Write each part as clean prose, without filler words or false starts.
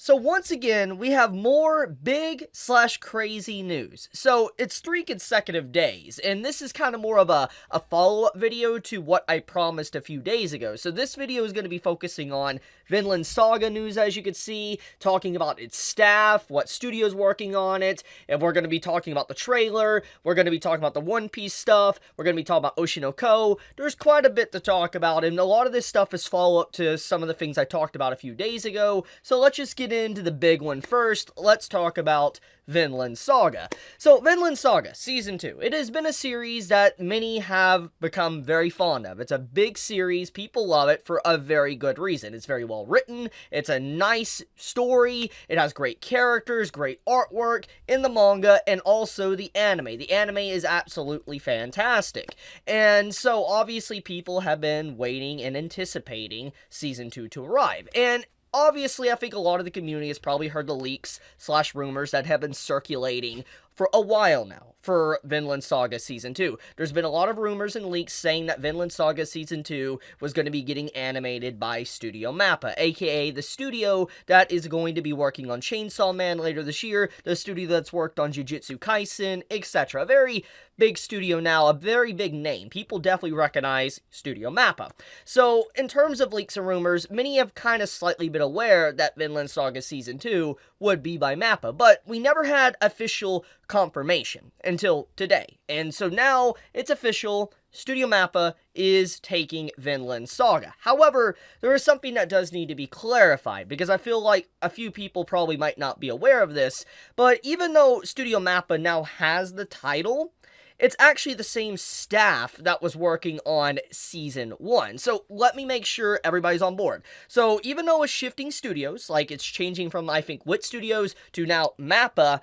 So once again, we have more big slash crazy news. So it's 3 consecutive days, and this is kind of more of a follow-up video to what I promised a few days ago. So this video is going to be focusing on Vinland Saga news, as you can see, talking about its staff, what studio's working on it, and we're going to be talking about the trailer, we're going to be talking about the One Piece stuff, we're going to be talking about Oshi no Ko. There's quite a bit to talk about, and a lot of this stuff is follow-up to some of the things I talked about a few days ago. So let's just get into the big one first. Let's talk about Vinland Saga. So, Vinland Saga Season 2. It has been a series that many have become very fond of. It's a big series. People love it for a very good reason. It's very well written. It's a nice story. It has great characters, great artwork in the manga, and also the anime. The anime is absolutely fantastic. And so, obviously, people have been waiting and anticipating Season 2 to arrive. And obviously, I think a lot of the community has probably heard the leaks slash rumors that have been circulating for a while now for Vinland Saga Season 2. There's been a lot of rumors and leaks saying that Vinland Saga Season 2 was going to be getting animated by Studio MAPPA, aka the studio that is going to be working on Chainsaw Man later this year, the studio that's worked on Jujutsu Kaisen, etc. A very big studio now, a very big name. People definitely recognize Studio MAPPA. So, in terms of leaks and rumors, many have kind of slightly been aware that Vinland Saga Season 2 would be by MAPPA, but we never had official confirmation until today. And so now it's official. Studio MAPPA is taking Vinland Saga. However, there is something that does need to be clarified, because I feel like a few people probably might not be aware of this, but even though Studio MAPPA now has the title, it's actually the same staff that was working on Season 1. So let me make sure everybody's on board. So even though it's shifting studios, like it's changing from, I think, WIT Studios to now MAPPA,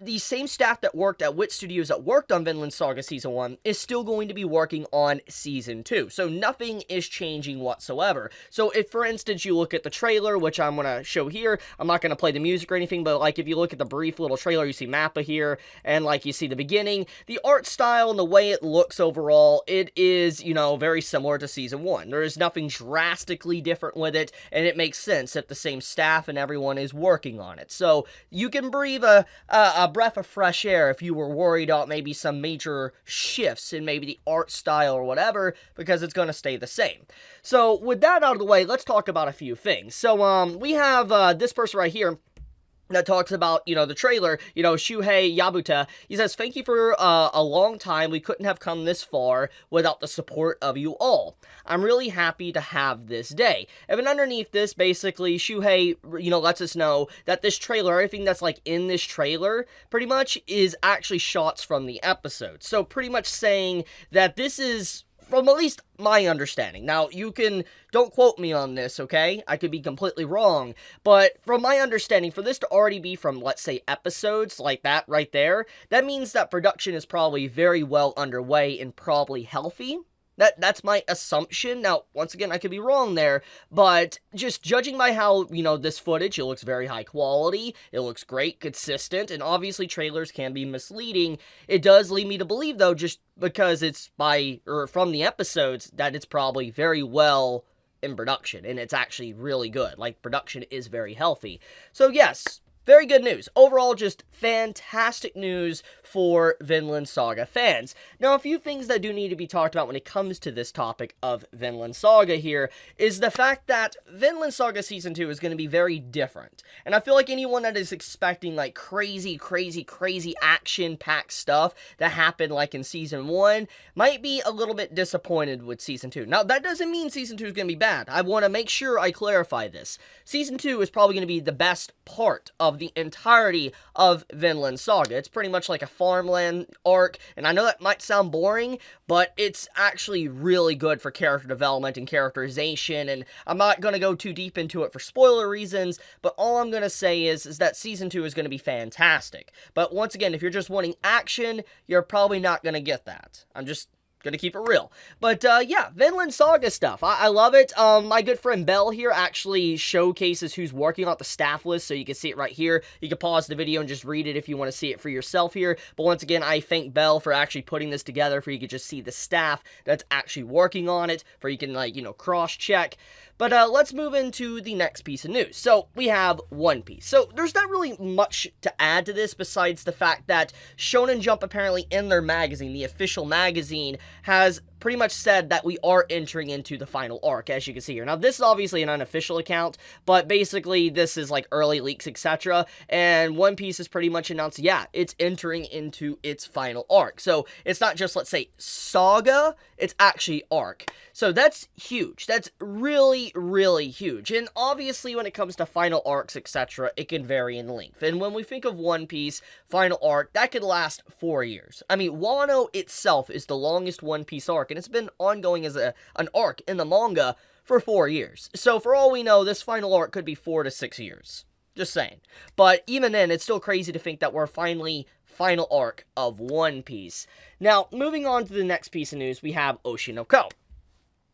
the same staff that worked at WIT Studios that worked on Vinland Saga Season 1 is still going to be working on Season 2. So nothing is changing whatsoever. So if, for instance, you look at the trailer, which I'm going to show here, I'm not going to play the music or anything, but like if you look at the brief little trailer, you see MAPPA here, and like you see the beginning, the art style and the way it looks overall, it is, very similar to Season 1. There is nothing drastically different with it, and it makes sense if the same staff and everyone is working on it. So you can breathe a breath of fresh air if you were worried about maybe some major shifts in maybe the art style or whatever, because it's going to stay the same. So with that out of the way, let's talk about a few things. So we have this person right here that talks about, the trailer, Shuhei Yabuta. He says, "Thank you for a long time. We couldn't have come this far without the support of you all. I'm really happy to have this day." And then underneath this, basically, Shuhei, lets us know that this trailer, everything that's, in this trailer, pretty much, is actually shots from the episode. So, pretty much saying that this is, from at least my understanding. Now, don't quote me on this, okay? I could be completely wrong, but from my understanding, for this to already be from, let's say, episodes like that right there, that means that production is probably very well underway and probably healthy. That's my assumption. Now, once again, I could be wrong there, but just judging by how, this footage, it looks very high quality, it looks great, consistent, and obviously trailers can be misleading. It does lead me to believe, though, just because it's from the episodes, that it's probably very well in production, and it's actually really good. Production is very healthy. So, yes, very good news. Overall, just fantastic news for Vinland Saga fans. Now, a few things that do need to be talked about when it comes to this topic of Vinland Saga here is the fact that Vinland Saga Season 2 is going to be very different. And I feel like anyone that is expecting, crazy action-packed stuff that happened, in Season 1 might be a little bit disappointed with Season 2. Now, that doesn't mean Season 2 is going to be bad. I want to make sure I clarify this. Season 2 is probably going to be the best part of the entirety of Vinland Saga. It's pretty much like a farmland arc, and I know that might sound boring, but it's actually really good for character development and characterization, and I'm not going to go too deep into it for spoiler reasons, but all I'm going to say is that Season 2 is going to be fantastic. But once again, if you're just wanting action, you're probably not going to get that. I'm just Gonna keep it real. But, yeah, Vinland Saga stuff. I love it. My good friend Bell here actually showcases who's working on the staff list, so you can see it right here. You can pause the video and just read it if you want to see it for yourself here. But once again, I thank Bell for actually putting this together, for you can just see the staff that's actually working on it, for you can, like, cross-check. But, let's move into the next piece of news. So, we have One Piece. So, there's not really much to add to this besides the fact that Shonen Jump apparently in their magazine, the official magazine, has pretty much said that we are entering into the final arc, as you can see here. Now, this is obviously an unofficial account, but basically this is like early leaks, etc. And One Piece is pretty much announced, yeah, it's entering into its final arc. So it's not just, let's say, saga, it's actually arc. So that's huge. That's really, really huge. And obviously when it comes to final arcs, etc., it can vary in length. And when we think of One Piece final arc, that could last 4 years. I mean, Wano itself is the longest One Piece arc, and it's been ongoing as an arc in the manga for 4 years. So for all we know, this final arc could be 4 to 6 years. Just saying. But even then, it's still crazy to think that we're finally final arc of One Piece. Now, moving on to the next piece of news, we have Oshi no Ko.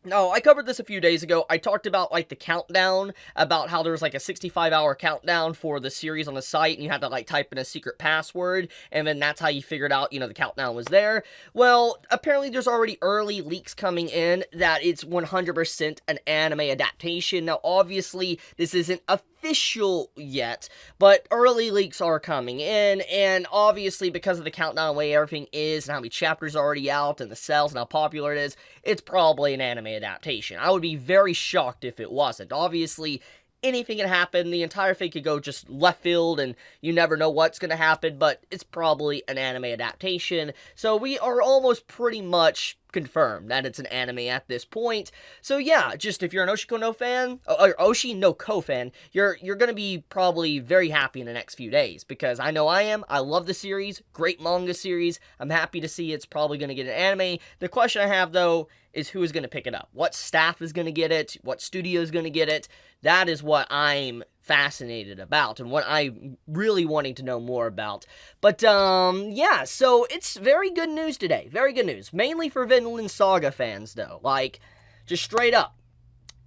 No, I covered this a few days ago. I talked about, like, the countdown, about how there was, like, a 65-hour countdown for the series on the site, and you had to, like, type in a secret password, and then that's how you figured out, the countdown was there. Well, apparently there's already early leaks coming in that it's 100% an anime adaptation. Now, obviously, this isn't official yet, but early leaks are coming in, and obviously because of the countdown, the way everything is, and how many chapters are already out, and the sales, and how popular it is, it's probably an anime adaptation. I would be very shocked if it wasn't. Obviously, anything can happen, the entire thing could go just left field, and you never know what's gonna happen, but it's probably an anime adaptation, so we are almost pretty much confirmed that it's an anime at this point. So yeah, just if you're an Oshi no fan, or Oshi no Ko fan, you're gonna be probably very happy in the next few days, because I know I am. I love the series, great manga series. I'm happy to see it's probably gonna get an anime. The question I have though is who is gonna pick it up? What staff is gonna get it? What studio is gonna get it? That is what I'm fascinated about, and what I'm really wanting to know more about. But, yeah, so it's very good news today. Very good news. Mainly for Vinland Saga fans, though. Like, just straight up.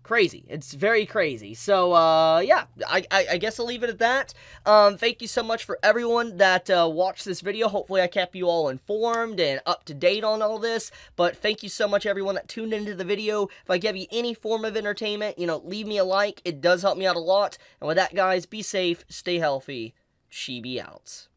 Crazy. It's very crazy. So, yeah, I guess I'll leave it at that. Thank you so much for everyone that watched this video. Hopefully I kept you all informed and up to date on all this. But thank you so much everyone that tuned into the video. If I gave you any form of entertainment, leave me a like. It does help me out a lot. And with that, guys, be safe, stay healthy. Chibi out.